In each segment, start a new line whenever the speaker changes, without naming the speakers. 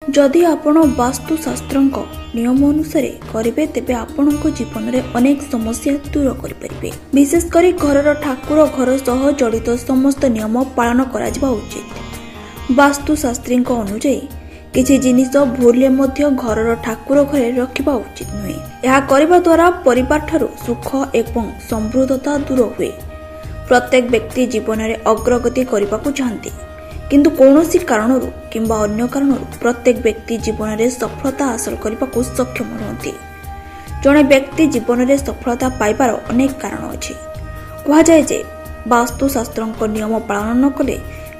जदि आपण वास्तुशास्त्र नियम अनुसार करेंगे तेबे आपण जीवन में अनेक समस्या दूर करें। विशेषकर घर ठाकुर घर सह जड़ित समस्त नियम पालन करा उचित। वास्तुशास्त्री अनुଯାयी किसी जिनिस भूल घर ठाकुर घरे रखा उचित नुहे। यह करने द्वारा परिवार ठारू सुख एवं समृद्धता दूर हुए। प्रत्येक व्यक्ति जीवन में अग्रगति करने को चाहती, किंतु कौनसी कारणरू किंबा अन्य कारणरू प्रत्येक व्यक्ति जीवन में सफलता हासिल करने को सक्षम नुहति। जड़े व्यक्ति जीवन में सफलता पाइबार अनेक कारण अच्छी। कहुए जे वास्तुशास्त्र नियम पालन न कले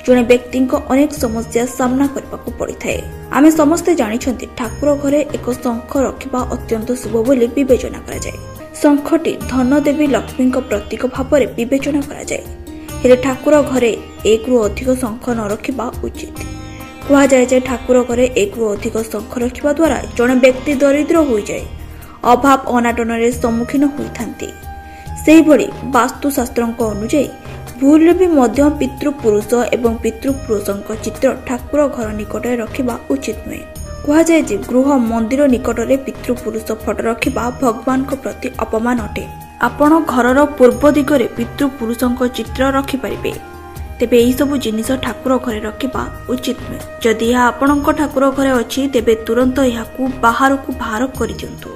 जड़े व्यक्ति अनेक समस्या सामना करने को पड़ था। आम समस्ते जानी ठाकुर घरे एक शंख रखा अत्यंत शुभ बोली विवेचना करा जाए। शंखटी धन देवी लक्ष्मी प्रतीक भाव में विवेचना करा जाए। हेले ठाकुर घरे एक रु अधिक शंख न रखा उचित। कहुए ठाकुर घरे एक रु अधिक शंख रखा द्वारा जड़े व्यक्ति दरिद्र हो जाए, अभाव अनाटन सम्मुखीन होती। से भली वास्तुशास्त्र अनुଯାयी भूल भी मध्य पितृपुरुष एवं पितृपुरुषों चित्र ठाकुर घर निकट रखा उचित नुहे। कहुए गृह मंदिर निकट में पितृपुरुष फोटो रखा भगवान प्रति अपमान अटे। आपण घर पूर्व दिगरे पितृपुरुषों चित्र रखिपारे, तेबे यही सब जिनिस ठाकुर घरे रखा उचित नुहे। जदि यह आपण ठाकुर घरे अच्छी तेबे तुरंत यह बाहर को बाहर कर दियंतु।